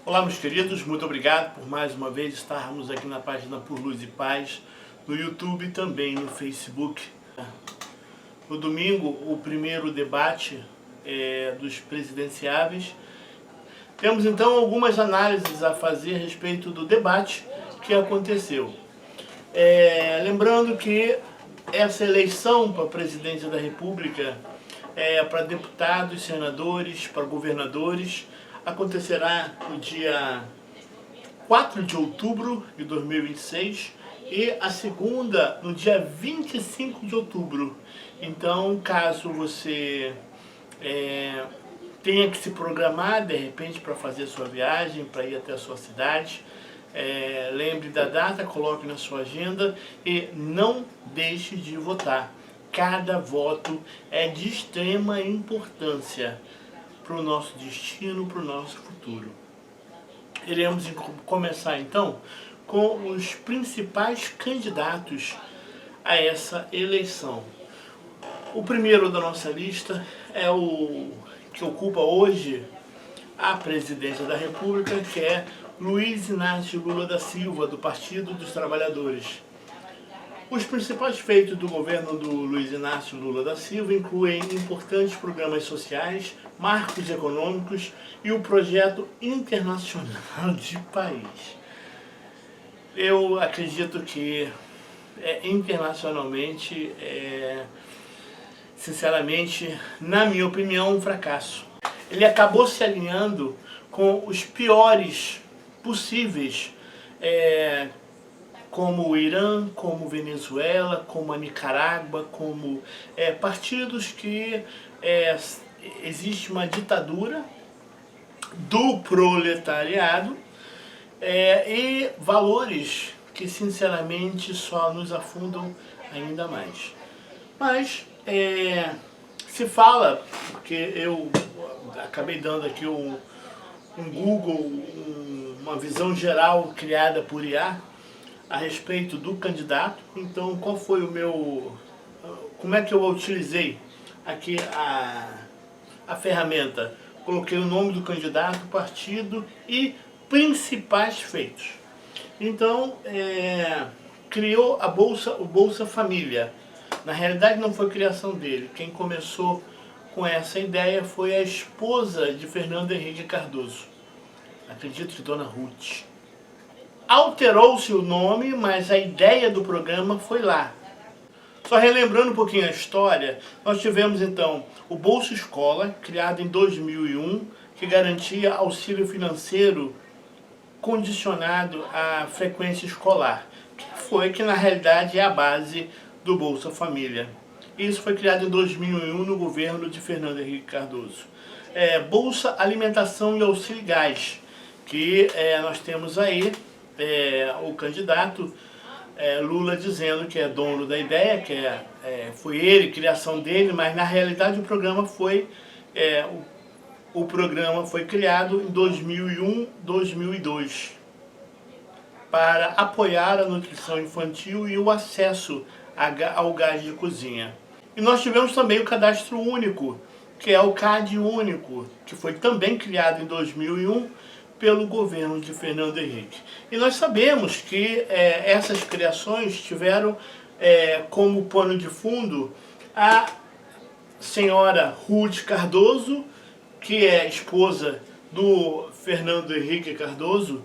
Olá, meus queridos, muito obrigado por mais uma vez estarmos aqui na página Por Luz e Paz, no YouTube e também no Facebook. No domingo, o primeiro debate dos presidenciáveis. Temos então algumas análises a fazer a respeito do debate que aconteceu. Lembrando que essa eleição para presidente da República, para deputados, senadores, para governadores, acontecerá no dia 4 de outubro de 2026 e a segunda no dia 25 de outubro. Então, caso você tenha que se programar de repente para fazer a sua viagem, para ir até a sua cidade, lembre da data, coloque na sua agenda e não deixe de votar. Cada voto é de extrema importância para o nosso destino, para o nosso futuro. Iremos começar então com os principais candidatos a essa eleição. O primeiro da nossa lista é o que ocupa hoje a presidência da República, que é Luiz Inácio Lula da Silva, do Partido dos Trabalhadores. Os principais feitos do governo do Luiz Inácio Lula da Silva incluem importantes programas sociais, marcos econômicos e o projeto internacional de país. Eu acredito que internacionalmente sinceramente, na minha opinião, um fracasso. Ele acabou se alinhando com os piores possíveis, como o Irã, como Venezuela, como a Nicarágua, como partidos que existe uma ditadura do proletariado e valores que sinceramente só nos afundam ainda mais. Mas se fala, porque eu acabei dando aqui um Google, uma visão geral criada por IA, a respeito do candidato. Então, qual foi o meu... Como é que eu utilizei aqui a ferramenta? Coloquei o nome do candidato, partido e principais feitos. Então, criou o Bolsa Família. Na realidade, não foi criação dele. Quem começou com essa ideia foi a esposa de Fernando Henrique Cardoso. Acredito que Dona Ruth. Alterou-se o nome, mas a ideia do programa foi lá. Só relembrando um pouquinho a história, nós tivemos então o Bolsa Escola, criado em 2001, que garantia auxílio financeiro condicionado à frequência escolar, que na realidade é a base do Bolsa Família. Isso foi criado em 2001 no governo de Fernando Henrique Cardoso. Bolsa Alimentação e Auxílio Gás, que nós temos aí o candidato Lula dizendo que é dono da ideia, que foi ele, criação dele, mas na realidade o programa foi criado em 2001, 2002 para apoiar a nutrição infantil e o acesso ao gás de cozinha. E nós tivemos também o Cadastro Único, que é o CAD Único, que foi também criado em 2001 pelo governo de Fernando Henrique. E nós sabemos que essas criações tiveram como pano de fundo a senhora Ruth Cardoso, que é esposa do Fernando Henrique Cardoso,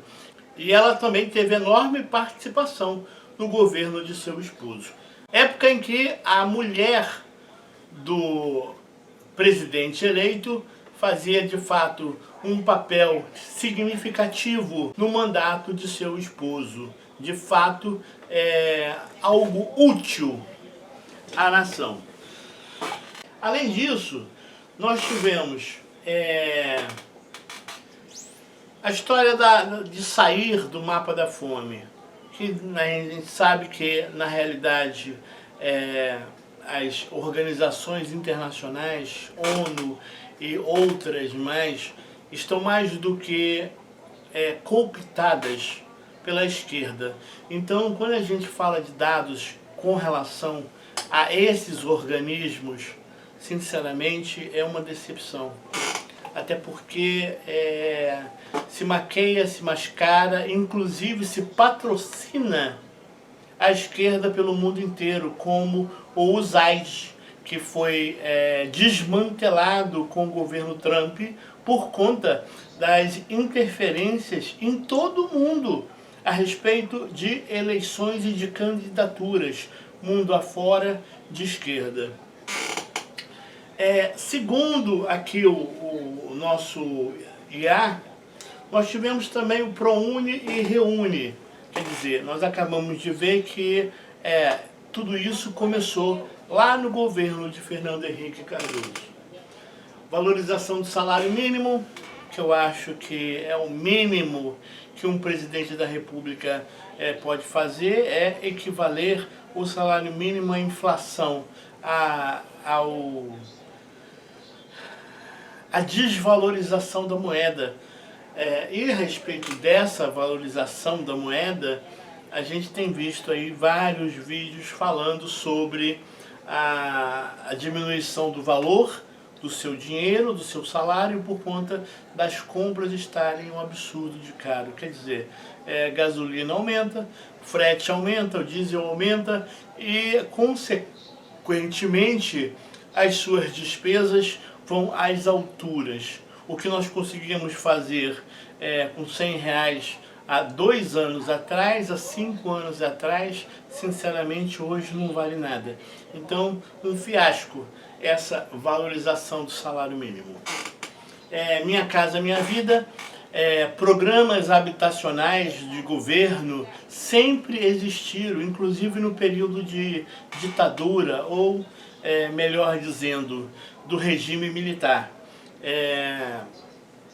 e ela também teve enorme participação no governo de seu esposo. Época em que a mulher do presidente eleito fazia de fato um papel significativo no mandato de seu esposo. De fato, algo útil à nação. Além disso, nós tivemos a história de sair do mapa da fome, que a gente sabe que na realidade as organizações internacionais, ONU e outras mais, estão mais do que cooptadas pela esquerda. Então, quando a gente fala de dados com relação a esses organismos, sinceramente, é uma decepção. até porque se maqueia, se mascara, inclusive se patrocina a esquerda pelo mundo inteiro, como o USAID, que foi desmantelado com o governo Trump por conta das interferências em todo o mundo a respeito de eleições e de candidaturas, mundo afora, de esquerda. Segundo aqui o nosso IA, nós tivemos também o ProUni e Reúne. Quer dizer, nós acabamos de ver que tudo isso começou lá no governo de Fernando Henrique Cardoso. Valorização do salário mínimo, que eu acho que é o mínimo que um presidente da República pode fazer, é equivaler o salário mínimo à inflação, à desvalorização da moeda. E a respeito dessa valorização da moeda, a gente tem visto aí vários vídeos falando sobre a diminuição do valor do seu dinheiro, do seu salário, por conta das compras estarem um absurdo de caro. Quer dizer, gasolina aumenta, frete aumenta, o diesel aumenta e, consequentemente, as suas despesas vão às alturas. O que nós conseguimos fazer com R$100 há 2 anos atrás, há 5 anos atrás, sinceramente hoje não vale nada. Então, um fiasco essa valorização do salário mínimo. Minha Casa Minha Vida, programas habitacionais de governo sempre existiram, inclusive no período de ditadura, ou melhor dizendo, do regime militar.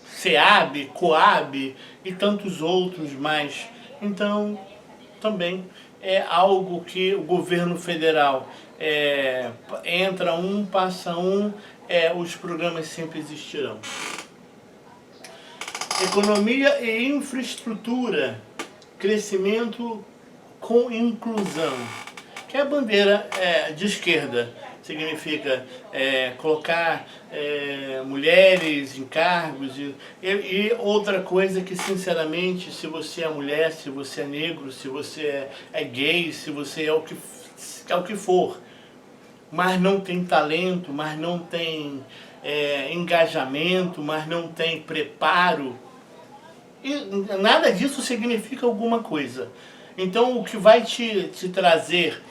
SEAB, COAB e tantos outros mais. Então, também é algo que o governo federal entra um, passa um, os programas sempre existirão. Economia e infraestrutura, crescimento com inclusão, que é a bandeira de esquerda. Significa colocar mulheres em cargos e outra coisa que, sinceramente, se você é mulher, se você é negro, se você é gay, se você é o que for, mas não tem talento, mas não tem engajamento, mas não tem preparo, e nada disso significa alguma coisa. Então, o que vai te trazer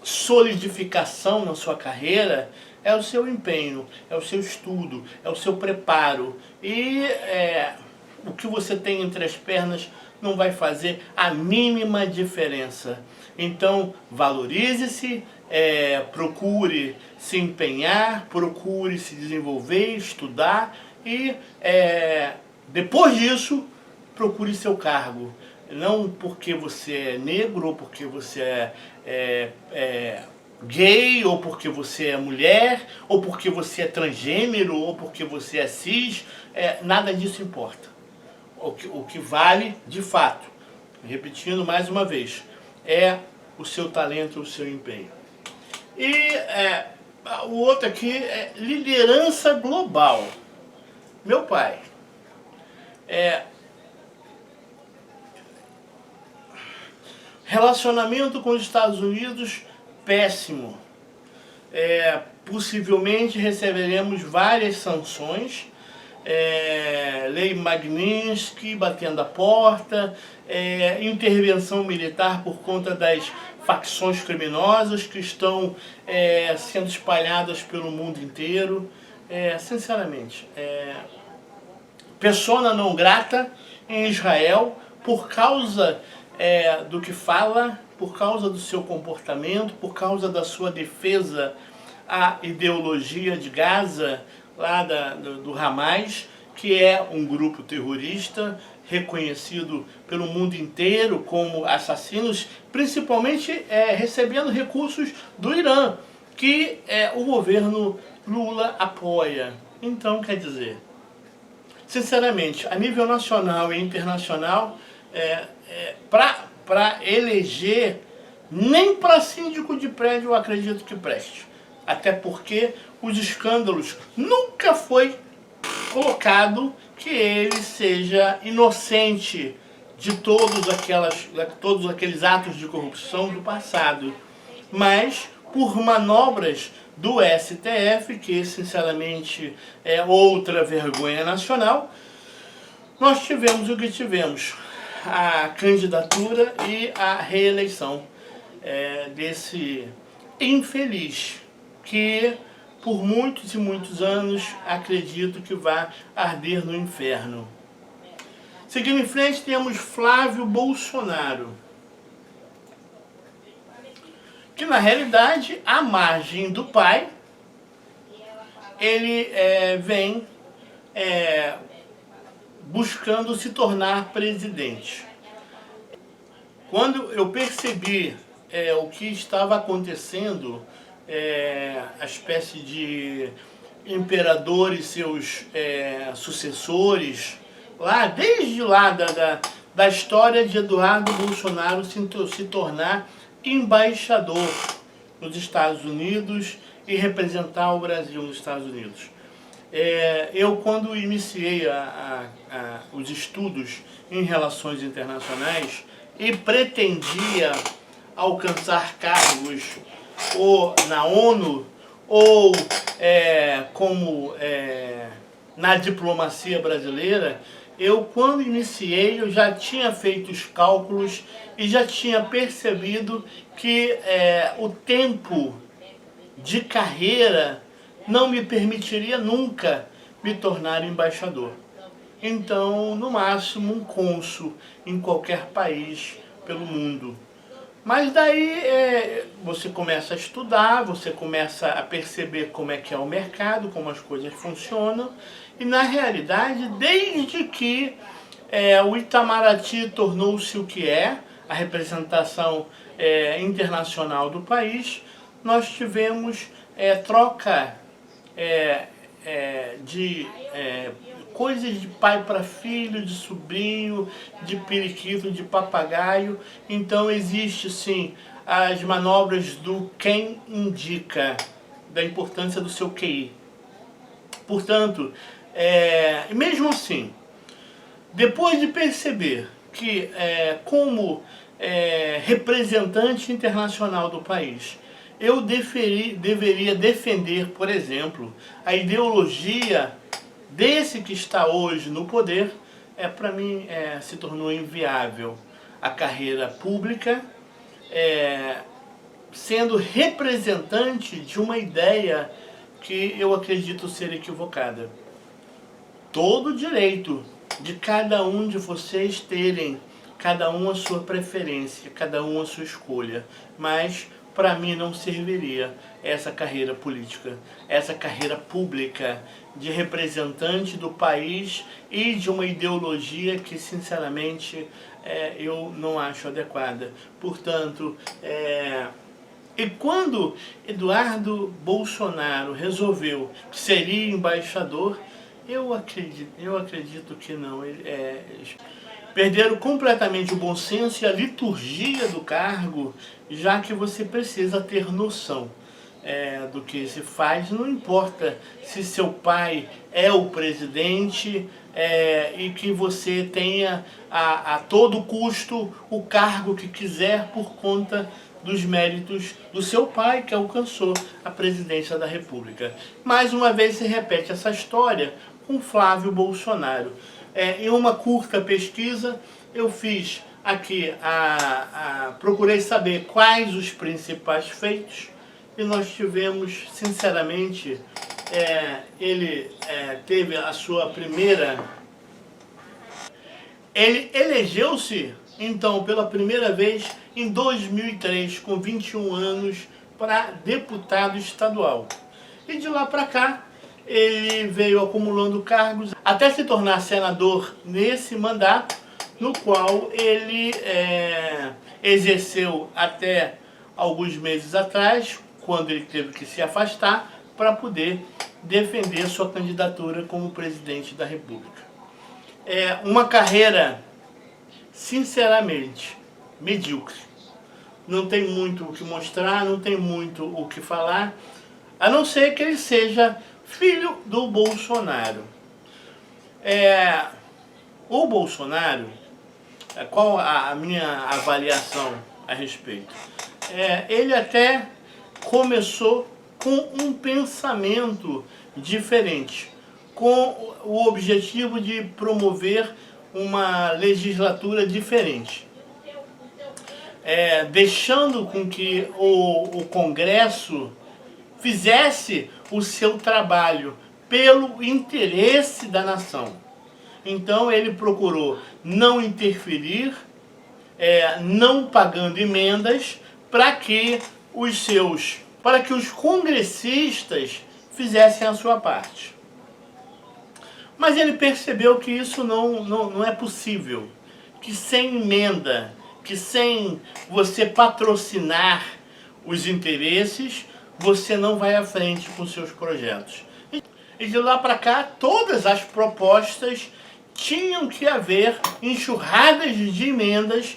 solidificação na sua carreira é o seu empenho, é o seu estudo, é o seu preparo. E o que você tem entre as pernas não vai fazer a mínima diferença. Então, valorize-se, procure se empenhar, procure se desenvolver, estudar e, depois disso, procure seu cargo. Não porque você é negro, ou porque você é gay, ou porque você é mulher, ou porque você é transgênero, ou porque você é cis, nada disso importa. O que vale, de fato, repetindo mais uma vez, é o seu talento, o seu empenho. E o outro aqui é liderança global. Meu pai, relacionamento com os Estados Unidos, péssimo. Possivelmente receberemos várias sanções. Lei Magnitsky batendo a porta, intervenção militar por conta das facções criminosas que estão sendo espalhadas pelo mundo inteiro. Sinceramente, persona não grata em Israel por causa do que fala, por causa do seu comportamento, por causa da sua defesa à ideologia de Gaza, lá do Hamas, que é um grupo terrorista reconhecido pelo mundo inteiro como assassinos, principalmente recebendo recursos do Irã, que o governo Lula apoia. Então, quer dizer, sinceramente, a nível nacional e internacional, para eleger, nem para síndico de prédio eu acredito que preste. Até porque os escândalos, nunca foi colocado que ele seja inocente de todos aqueles atos de corrupção do passado, mas por manobras do STF, que sinceramente é outra vergonha nacional, nós tivemos o que tivemos, a candidatura e a reeleição desse infeliz, que por muitos e muitos anos acredito que vai arder no inferno. Seguindo em frente, temos Flávio Bolsonaro, que na realidade, à margem do pai, ele vem buscando se tornar presidente. Quando eu percebi o que estava acontecendo, a espécie de imperador e seus sucessores, desde lá da história de Eduardo Bolsonaro se tornar embaixador nos Estados Unidos e representar o Brasil nos Estados Unidos. Eu, quando iniciei os estudos em relações internacionais e pretendia alcançar cargos ou na ONU ou como na diplomacia brasileira, quando iniciei, eu já tinha feito os cálculos e já tinha percebido que o tempo de carreira não me permitiria nunca me tornar embaixador. Então, no máximo, um cônsul em qualquer país pelo mundo. Mas daí você começa a estudar, você começa a perceber como é que é o mercado, como as coisas funcionam. E na realidade, desde que o Itamaraty tornou-se o que é, a representação internacional do país, nós tivemos troca de coisas de pai para filho, de sobrinho, de periquito, de papagaio. Então existe sim as manobras do quem indica, da importância do seu QI. Portanto, mesmo assim, depois de perceber que como representante internacional do país, eu deveria defender, por exemplo, a ideologia desse que está hoje no poder, para mim se tornou inviável a carreira pública, sendo representante de uma ideia que eu acredito ser equivocada. Todo o direito de cada um de vocês terem, cada um a sua preferência, cada um a sua escolha, mas para mim não serviria essa carreira política, essa carreira pública de representante do país e de uma ideologia que, sinceramente, eu não acho adequada. Portanto, e quando Eduardo Bolsonaro resolveu que seria embaixador, eu acredito que não. Perderam completamente o bom senso e a liturgia do cargo, já que você precisa ter noção do que se faz. Não importa se seu pai é o presidente e que você tenha a todo custo o cargo que quiser por conta dos méritos do seu pai, que alcançou a presidência da República. Mais uma vez se repete essa história com Flávio Bolsonaro. Em uma curta pesquisa, eu fiz aqui, procurei saber quais os principais feitos, e nós tivemos, sinceramente, ele teve a sua primeira... Ele elegeu-se, então, pela primeira vez em 2003, com 21 anos, para deputado estadual. E de lá para cá, ele veio acumulando cargos até se tornar senador nesse mandato, no qual ele exerceu até alguns meses atrás, quando ele teve que se afastar para poder defender sua candidatura como presidente da República. Uma carreira, sinceramente, medíocre. Não tem muito o que mostrar, não tem muito o que falar. a não ser que ele seja filho do Bolsonaro. O Bolsonaro, qual a minha avaliação a respeito? Ele até começou com um pensamento diferente, com o objetivo de promover uma legislatura diferente, deixando com que o Congresso fizesse o seu trabalho pelo interesse da nação. Então ele procurou não interferir, não pagando emendas, para que os congressistas fizessem a sua parte. Mas ele percebeu que isso não é possível, que sem emenda, que sem você patrocinar os interesses, você não vai à frente com seus projetos. E de lá para cá, todas as propostas tinham que haver enxurradas de emendas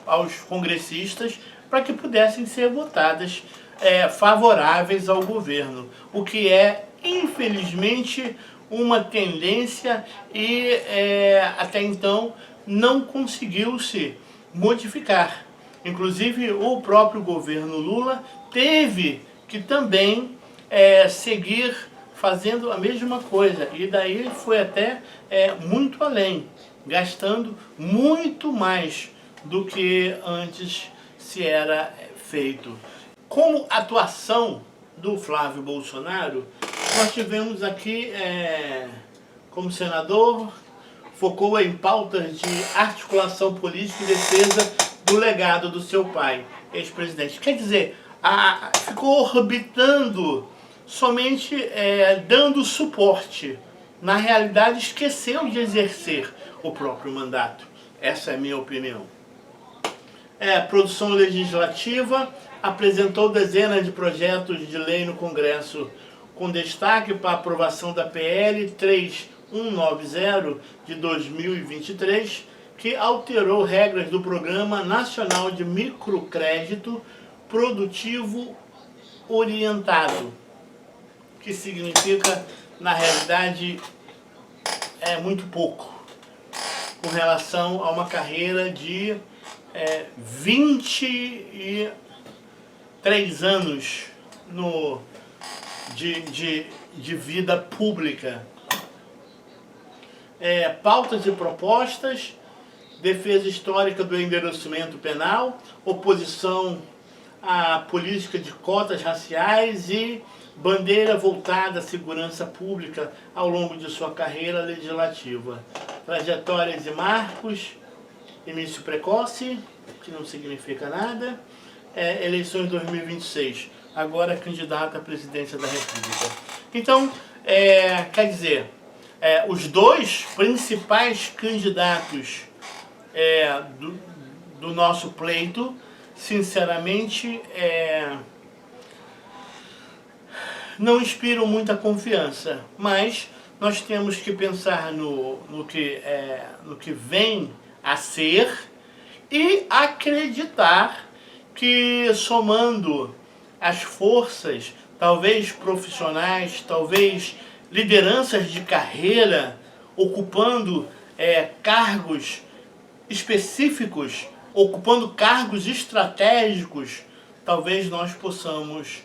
aos congressistas para que pudessem ser votadas favoráveis ao governo, o que é, infelizmente, uma tendência e até então não conseguiu-se modificar. Inclusive, o próprio governo Lula teve que também seguir fazendo a mesma coisa, e daí foi até muito além, gastando muito mais do que antes se era feito. Como atuação do Flávio Bolsonaro, nós tivemos aqui, como senador, focou em pautas de articulação política e defesa do legado do seu pai, ex-presidente. Quer dizer, ficou orbitando somente dando suporte. Na realidade, esqueceu de exercer o próprio mandato. Essa é a minha opinião. Produção legislativa, apresentou dezenas de projetos de lei no Congresso, com destaque para a aprovação da PL 3190 de 2023, que alterou regras do Programa Nacional de Microcrédito Produtivo Orientado, que significa, na realidade, muito pouco, com relação a uma carreira de 23 anos de vida pública. Pautas e propostas, defesa histórica do endurecimento penal, oposição à política de cotas raciais e bandeira voltada à segurança pública ao longo de sua carreira legislativa. Trajetórias e marcos, início precoce, que não significa nada, eleições 2026, agora candidato à presidência da República. Então, quer dizer, os dois principais candidatos do nosso pleito, sinceramente, não inspiram muita confiança, mas nós temos que pensar no que vem a ser e acreditar que, somando as forças, talvez profissionais, talvez lideranças de carreira, ocupando cargos específicos, ocupando cargos estratégicos, talvez nós possamos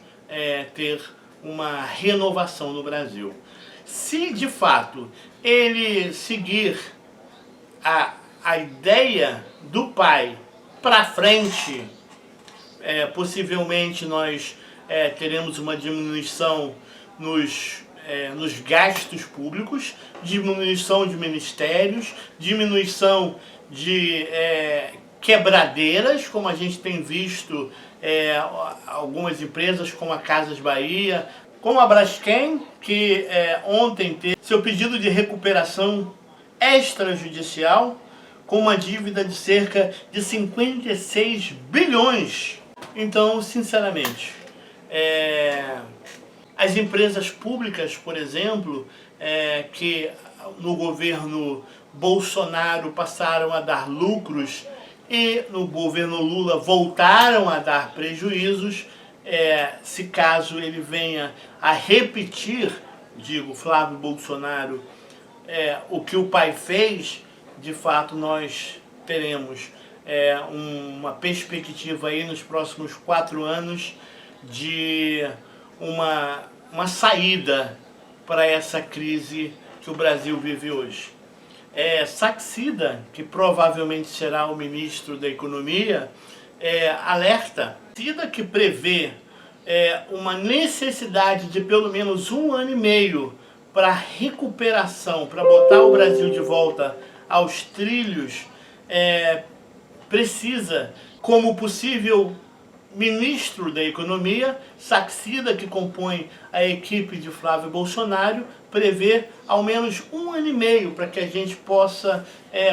ter uma renovação no Brasil. Se de fato ele seguir a ideia do pai para frente, possivelmente nós teremos uma diminuição nos gastos públicos, diminuição de ministérios, diminuição de quebradeiras, como a gente tem visto algumas empresas como a Casas Bahia, como a Braskem, que ontem teve seu pedido de recuperação extrajudicial com uma dívida de cerca de 56 bilhões. Então, sinceramente, as empresas públicas, por exemplo, que no governo Bolsonaro passaram a dar lucros e no governo Lula voltaram a dar prejuízos, se caso ele venha a repetir, digo, Flávio Bolsonaro, o que o pai fez, de fato nós teremos uma perspectiva aí nos próximos 4 anos de uma saída para essa crise que o Brasil vive hoje. Saxida, que provavelmente será o ministro da Economia, alerta. Saxida, que prevê uma necessidade de pelo menos 1 ano e meio para recuperação, para botar o Brasil de volta aos trilhos, precisa, como possível ministro da Economia, Saxida, que compõe a equipe de Flávio Bolsonaro, prevê ao menos 1 ano e meio para que a gente possa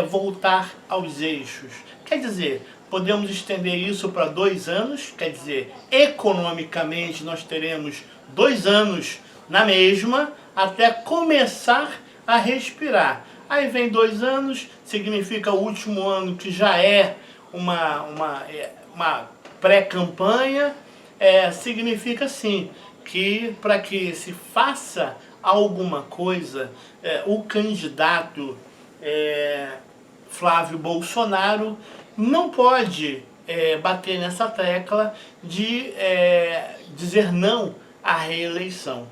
voltar aos eixos. Quer dizer, podemos estender isso para 2 anos, quer dizer, economicamente nós teremos 2 anos na mesma, até começar a respirar. Aí vem 2 anos, significa o último ano, que já é uma pré-campanha, significa sim que para que se faça alguma coisa, o candidato Flávio Bolsonaro não pode bater nessa tecla de dizer não à reeleição.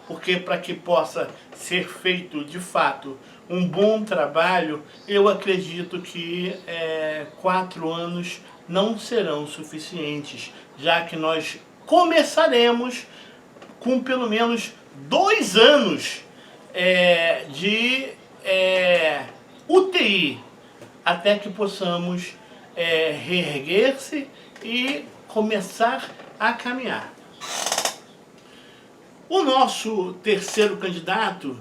Porque para que possa ser feito de fato um bom trabalho, eu acredito que 4 anos não serão suficientes, já que nós começaremos com pelo menos 2 anos de UTI, até que possamos reerguer-se e começar a caminhar. O nosso terceiro candidato,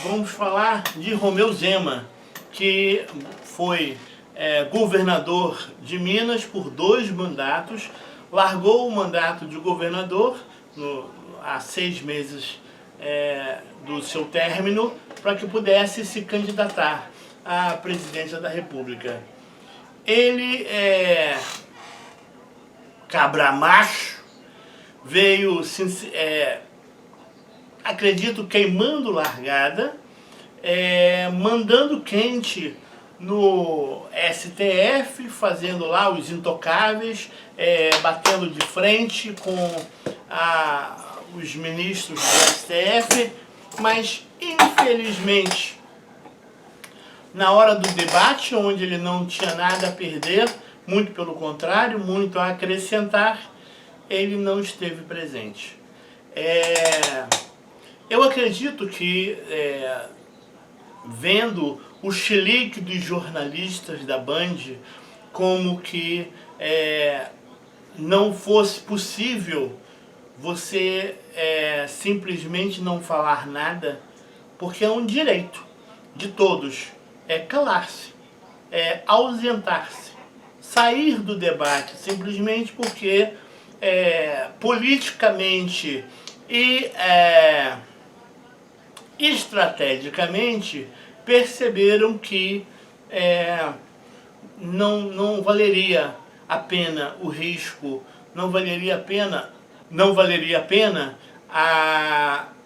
vamos falar de Romeu Zema, que foi governador de Minas por 2 mandatos, largou o mandato de governador há 6 meses do seu término, para que pudesse se candidatar à presidência da República. Ele cabra macho, veio, acredito, queimando largada, mandando quente no STF, fazendo lá os intocáveis, batendo de frente com os ministros do STF, mas infelizmente na hora do debate, onde ele não tinha nada a perder, muito pelo contrário, muito a acrescentar, ele não esteve presente. Eu acredito que, vendo o chilique dos jornalistas da Band, como que não fosse possível você simplesmente não falar nada, porque é um direito de todos, calar-se, ausentar-se, sair do debate, simplesmente porque politicamente e estrategicamente perceberam que não valeria a pena o risco, não valeria a pena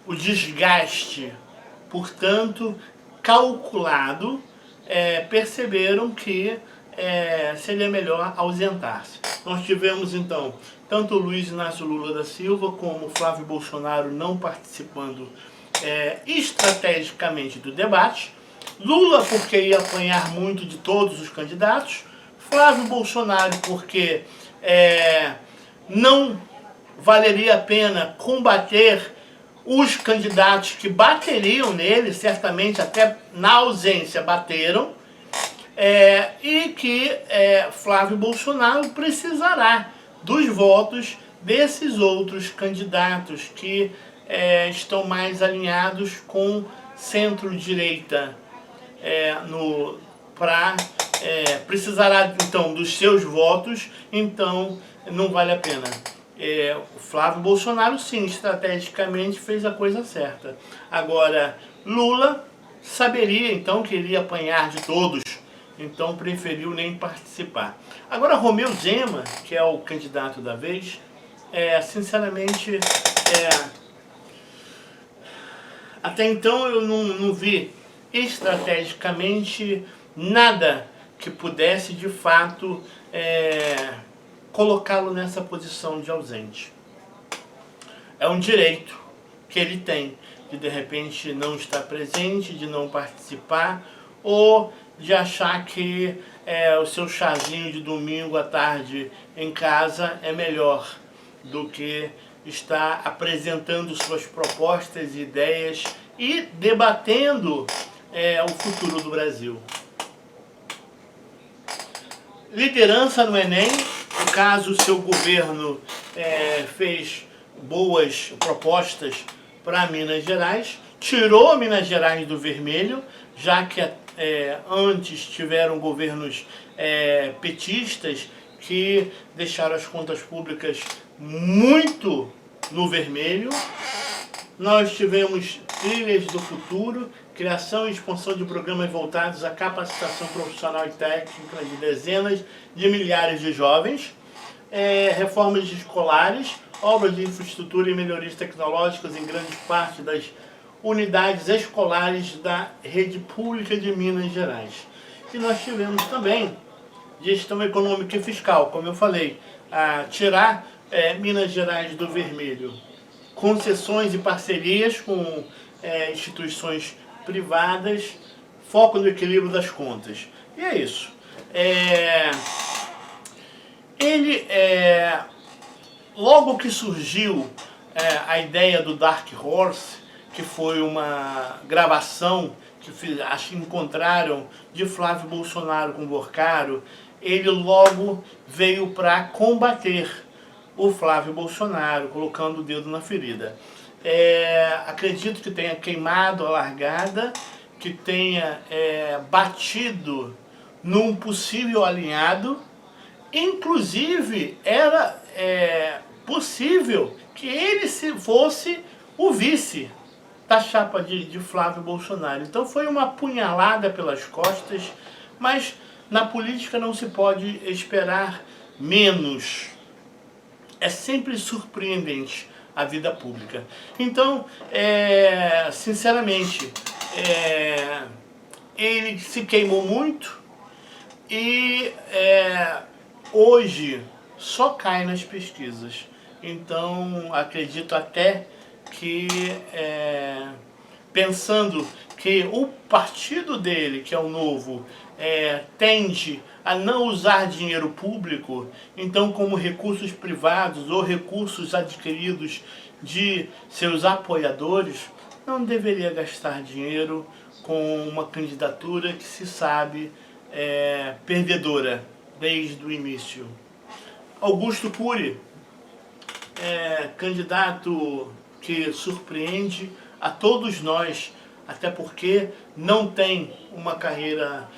o desgaste. Portanto, calculado, perceberam que seria melhor ausentar-se. Nós tivemos então tanto o Luiz Inácio Lula da Silva como o Flávio Bolsonaro não participando estrategicamente do debate. Lula porque ia apanhar muito de todos os candidatos, Flávio Bolsonaro porque não valeria a pena combater os candidatos que bateriam nele, certamente até na ausência bateram, e que Flávio Bolsonaro precisará dos votos desses outros candidatos que estão mais alinhados com centro-direita, precisará então dos seus votos, então não vale a pena. O Flávio Bolsonaro, sim, estrategicamente fez a coisa certa. Agora, Lula saberia então que iria apanhar de todos, então preferiu nem participar. Agora, Romeu Zema, que é o candidato da vez, sinceramente, até então eu não vi estrategicamente nada que pudesse de fato colocá-lo nessa posição de ausente. É um direito que ele tem de repente não estar presente, de não participar, ou de achar que o seu chazinho de domingo à tarde em casa é melhor do que estar apresentando suas propostas e ideias e debatendo o futuro do Brasil. Liderança no Enem, no caso o seu governo fez boas propostas para Minas Gerais, tirou Minas Gerais do vermelho, já que antes tiveram governos petistas que deixaram as contas públicas muito no vermelho. Nós tivemos trilhas do futuro, criação e expansão de programas voltados à capacitação profissional e técnica de dezenas de milhares de jovens, reformas escolares, obras de infraestrutura e melhorias tecnológicas em grande parte das unidades escolares da rede pública de Minas Gerais. E nós tivemos também gestão econômica e fiscal, como eu falei, a tirar Minas Gerais do vermelho, concessões e parcerias com instituições privadas, foco no equilíbrio das contas. E é isso. Logo que surgiu a ideia do Dark Horse, que foi uma gravação que acho que encontraram de Flávio Bolsonaro com Borcaro, ele logo veio para combater o Flávio Bolsonaro, colocando o dedo na ferida. Acredito que tenha queimado a largada, que tenha batido num possível alinhado. Inclusive, era possível que ele fosse o vice da chapa de Flávio Bolsonaro. Então foi uma punhalada pelas costas, mas na política não se pode esperar menos. É sempre surpreendente a vida pública. Então, sinceramente, ele se queimou muito e hoje só cai nas pesquisas. Então, acredito até que, pensando que o partido dele, que é o Novo, tende a não usar dinheiro público, então como recursos privados ou recursos adquiridos de seus apoiadores, não deveria gastar dinheiro com uma candidatura que se sabe perdedora desde o início. Augusto Cury, candidato que surpreende a todos nós, até porque não tem uma carreira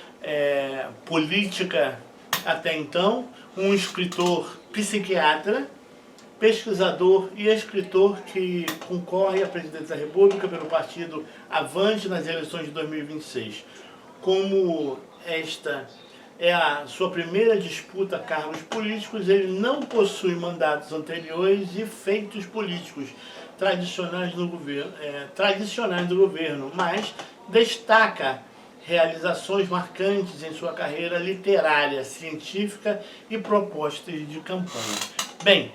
política até então, um escritor psiquiatra, pesquisador e escritor que concorre à presidência da República pelo partido Avante nas eleições de 2026. Como esta é a sua primeira disputa a cargos políticos, ele não possui mandatos anteriores e feitos políticos tradicionais do governo, mas destaca realizações marcantes em sua carreira literária, científica e propostas de campanha. Bem,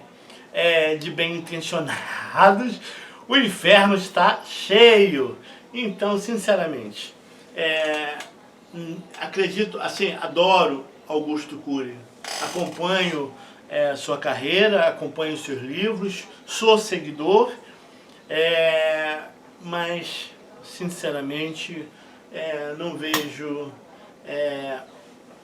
de bem-intencionados, o inferno está cheio. Então, sinceramente, acredito, assim, adoro Augusto Cury, acompanho sua carreira, acompanho seus livros, sou seguidor, mas, sinceramente, não vejo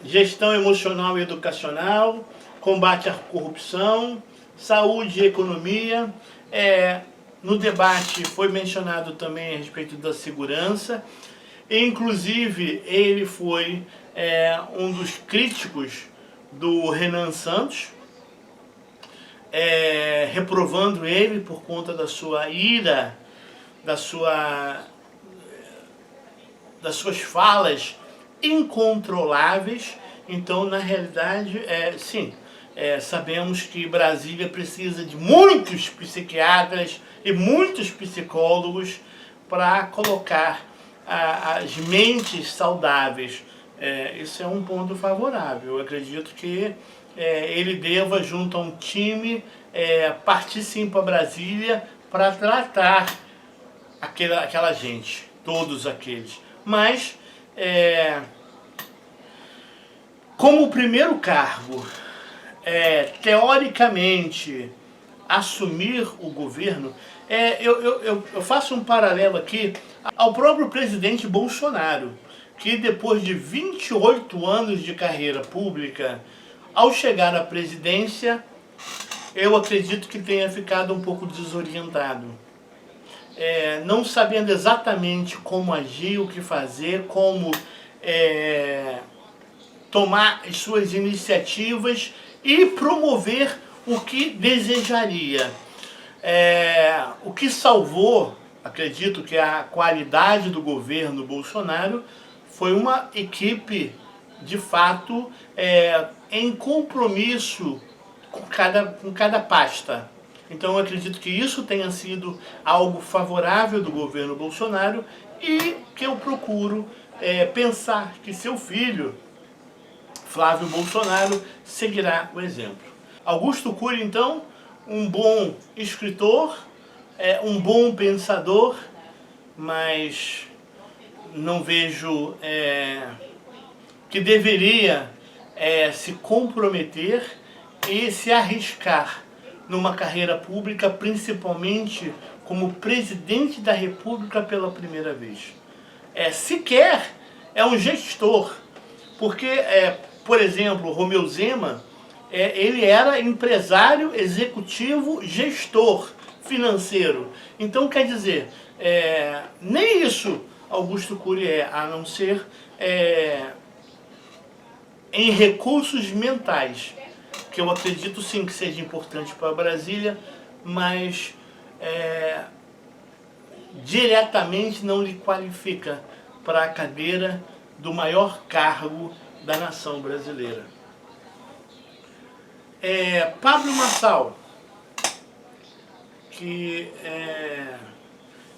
gestão emocional e educacional, combate à corrupção, saúde e economia. No debate foi mencionado também a respeito da segurança. Inclusive, ele foi um dos críticos do Renan Santos, reprovando ele por conta da sua ira, das suas falas incontroláveis. Então, na realidade, sim, Sabemos que Brasília precisa de muitos psiquiatras e muitos psicólogos para colocar as mentes saudáveis. Isso é um ponto favorável. Eu acredito que ele deva, junto a um time, partir sim para Brasília para tratar aquela gente, todos aqueles. Mas, como o primeiro cargo, teoricamente, assumir o governo, eu faço um paralelo aqui ao próprio presidente Bolsonaro, que depois de 28 anos de carreira pública, ao chegar à presidência, eu acredito que tenha ficado um pouco desorientado. Não sabendo exatamente como agir, o que fazer, como tomar as suas iniciativas e promover o que desejaria. O que salvou, acredito que a qualidade do governo Bolsonaro, foi uma equipe, de fato, em compromisso com cada pasta. Então eu acredito que isso tenha sido algo favorável do governo Bolsonaro e que eu procuro pensar que seu filho, Flávio Bolsonaro, seguirá o exemplo. Augusto Cury, então, um bom escritor, um bom pensador, mas não vejo que deveria se comprometer e se arriscar numa carreira pública, principalmente como presidente da República pela primeira vez. Sequer é um gestor, porque, por exemplo, Romeu Zema, ele era empresário, executivo, gestor financeiro. Então, quer dizer, nem isso Augusto Cury a não ser em recursos mentais, que eu acredito sim que seja importante para Brasília, mas diretamente não lhe qualifica para a cadeira do maior cargo da nação brasileira. Pablo Marçal, que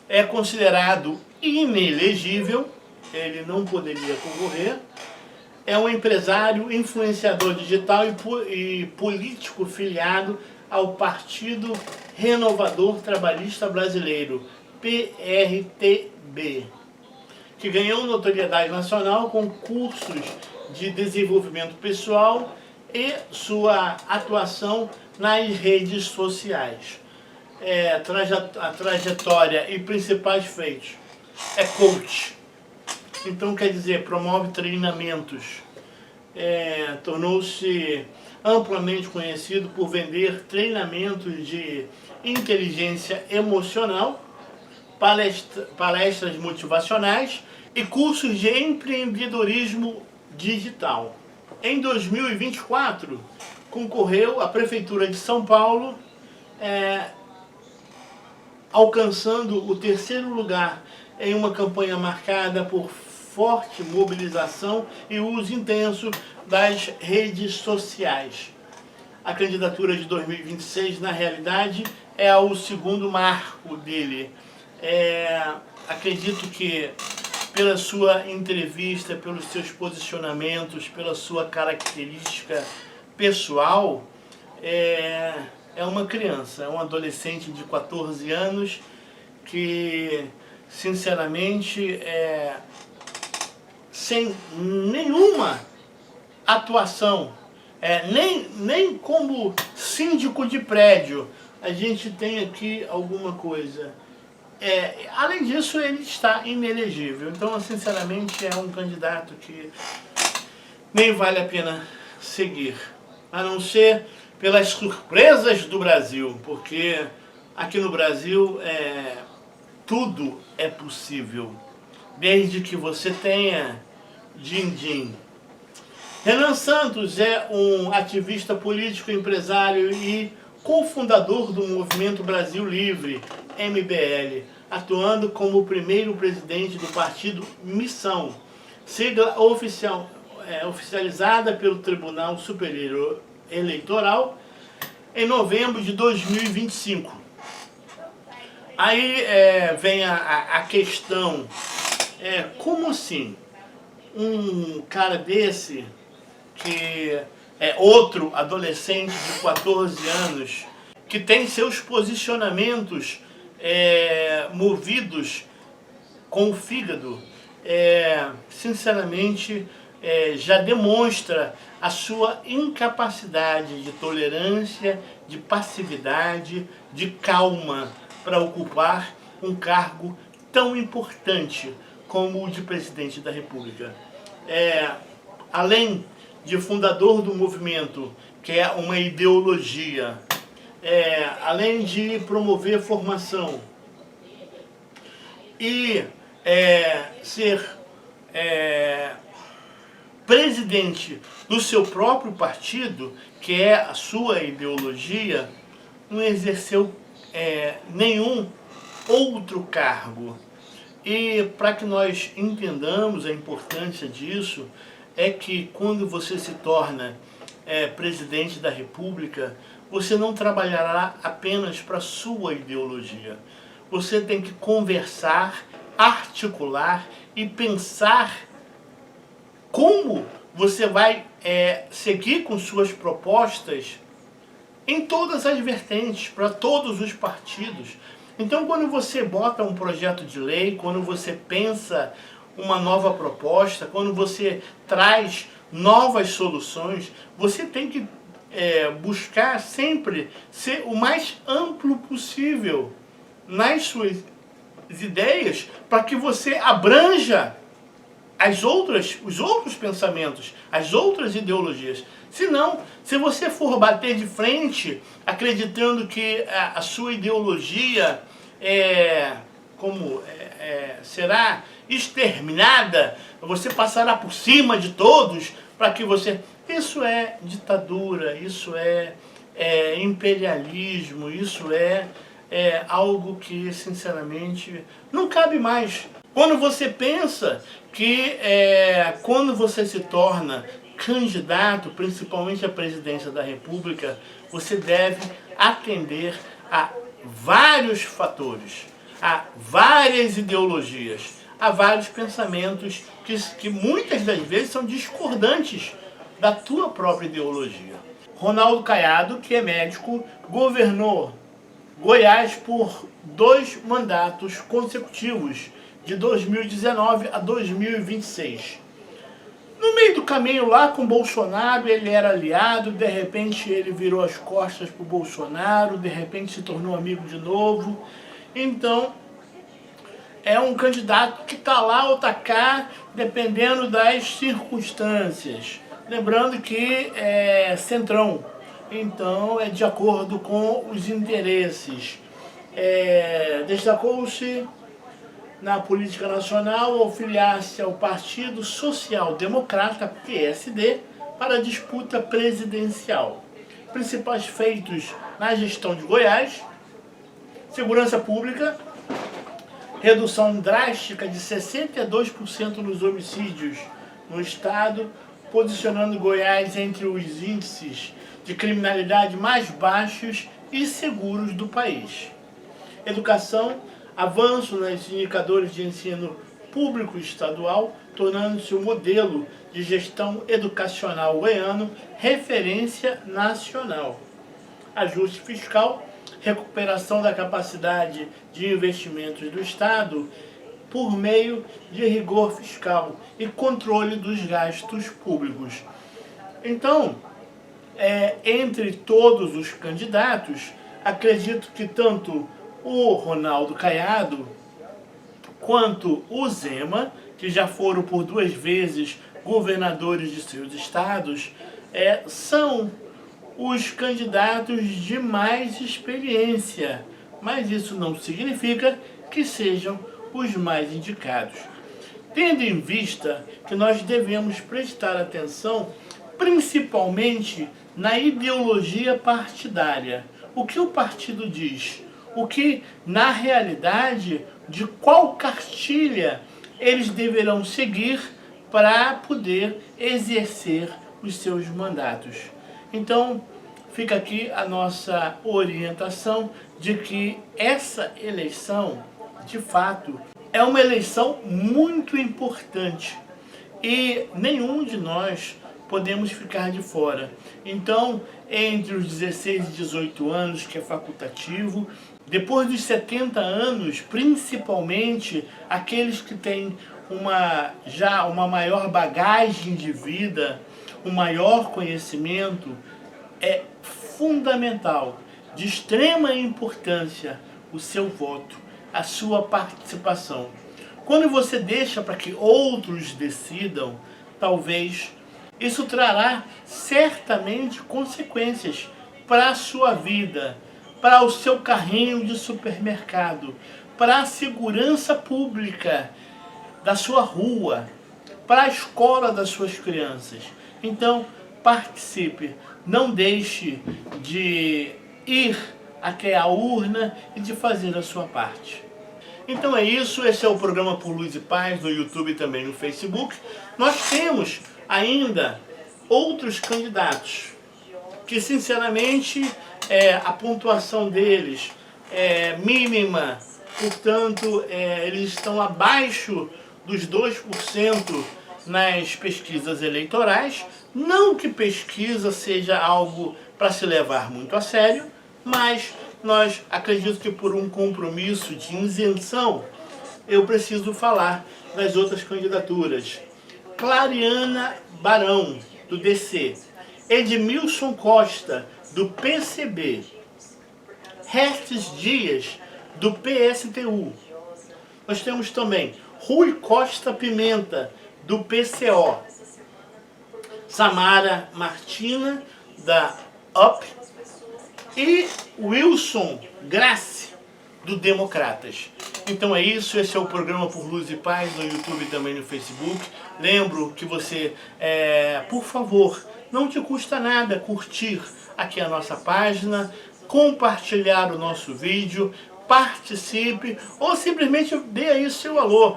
é considerado inelegível, ele não poderia concorrer, é um empresário, influenciador digital e político filiado ao Partido Renovador Trabalhista Brasileiro, PRTB, que ganhou notoriedade nacional com cursos de desenvolvimento pessoal e sua atuação nas redes sociais. A trajetória e principais feitos. Coach. Então, quer dizer, promove treinamentos. Tornou-se amplamente conhecido por vender treinamentos de inteligência emocional, palestras motivacionais e cursos de empreendedorismo digital. Em 2024, concorreu à Prefeitura de São Paulo, alcançando o 3º lugar em uma campanha marcada por forte mobilização e uso intenso das redes sociais. A candidatura de 2026, na realidade, é o 2º marco dele. Acredito que pela sua entrevista, pelos seus posicionamentos, pela sua característica pessoal, é uma criança, é um adolescente de 14 anos que, sinceramente, sem nenhuma atuação, nem como síndico de prédio, a gente tem aqui alguma coisa. Além disso, ele está inelegível. Então, sinceramente, é um candidato que nem vale a pena seguir, a não ser pelas surpresas do Brasil, porque aqui no Brasil tudo é possível, desde que você tenha din-din. Renan Santos é um ativista político, empresário e cofundador do Movimento Brasil Livre, MBL, atuando como o primeiro presidente do partido Missão, sigla oficializada pelo Tribunal Superior eleitoral em novembro de 2025. Aí vem a questão, como assim um cara desse, que é outro adolescente de 14 anos, que tem seus posicionamentos movidos com o fígado, sinceramente, já demonstra a sua incapacidade de tolerância, de passividade, de calma para ocupar um cargo tão importante como o de presidente da República. Além de fundador do movimento, que é uma ideologia, além de promover formação e ser presidente do seu próprio partido, que é a sua ideologia, não exerceu nenhum outro cargo. E para que nós entendamos a importância disso, é que quando você se torna presidente da República, você não trabalhará apenas para a sua ideologia. Você tem que conversar, articular e pensar como você vai seguir com suas propostas em todas as vertentes, para todos os partidos. Então, quando você bota um projeto de lei, quando você pensa uma nova proposta, quando você traz novas soluções, você tem que buscar sempre ser o mais amplo possível nas suas ideias, para que você abranja os outros pensamentos, as outras ideologias. Senão, se você for bater de frente, acreditando que a sua ideologia será exterminada, você passará por cima de todos, para que você... Isso é ditadura, isso é imperialismo, isso é algo que, sinceramente, não cabe mais. Quando você pensa que quando você se torna candidato, principalmente à presidência da República, você deve atender a vários fatores, a várias ideologias, a vários pensamentos que muitas das vezes são discordantes da tua própria ideologia. Ronaldo Caiado, que é médico, governou Goiás por 2 mandatos consecutivos, de 2019 a 2026. No meio do caminho lá com Bolsonaro, ele era aliado, de repente ele virou as costas para o Bolsonaro, de repente se tornou amigo de novo. Então, é um candidato que está lá ou está cá, dependendo das circunstâncias. Lembrando que é centrão, então é de acordo com os interesses. Destacou-se na política nacional ao filiar-se ao Partido Social Democrata, PSD, para a disputa presidencial. Principais feitos na gestão de Goiás: segurança pública, redução drástica de 62% nos homicídios no estado, posicionando Goiás entre os índices de criminalidade mais baixos e seguros do país. Educação, avanço nos indicadores de ensino público estadual, tornando-se o modelo de gestão educacional goiano referência nacional. Ajuste fiscal, recuperação da capacidade de investimentos do Estado por meio de rigor fiscal e controle dos gastos públicos. Então, entre todos os candidatos, acredito que tanto o Ronaldo Caiado quanto o Zema, que já foram por 2 vezes governadores de seus estados, são os candidatos de mais experiência, mas isso não significa que sejam os mais indicados. Tendo em vista que nós devemos prestar atenção principalmente na ideologia partidária. O que o partido diz? O que, na realidade, de qual cartilha eles deverão seguir para poder exercer os seus mandatos. Então, fica aqui a nossa orientação de que essa eleição, de fato, é uma eleição muito importante e nenhum de nós podemos ficar de fora. Então, entre os 16 e 18 anos, que é facultativo, depois dos 70 anos, principalmente aqueles que têm já uma maior bagagem de vida, um maior conhecimento, é fundamental, de extrema importância, o seu voto, a sua participação. Quando você deixa para que outros decidam, talvez isso trará certamente consequências para a sua vida, para o seu carrinho de supermercado, para a segurança pública da sua rua, para a escola das suas crianças. Então, participe, não deixe de ir até a urna e de fazer a sua parte. Então é isso, esse é o programa Por Luz e Paz no YouTube e também no Facebook. Nós temos ainda outros candidatos que, sinceramente, a pontuação deles é mínima, portanto, eles estão abaixo dos 2% nas pesquisas eleitorais. Não que pesquisa seja algo para se levar muito a sério, mas nós acredito que por um compromisso de isenção, eu preciso falar das outras candidaturas. Clariana Barão, do DC, Edmilson Costa, do PCB, Restes Dias, do PSTU. Nós temos também Rui Costa Pimenta, do PCO, Samara Martina, da UP, e Wilson Grace, do Democratas. Então é isso, esse é o programa Por Luz e Paz no YouTube e também no Facebook. Lembro que você, por favor, não te custa nada curtir aqui a nossa página, compartilhar o nosso vídeo, participe ou simplesmente dê aí seu alô,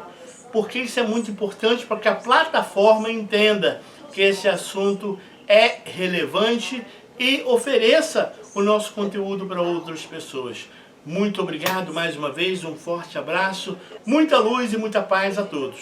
porque isso é muito importante para que a plataforma entenda que esse assunto é relevante e ofereça o nosso conteúdo para outras pessoas. Muito obrigado mais uma vez, um forte abraço, muita luz e muita paz a todos.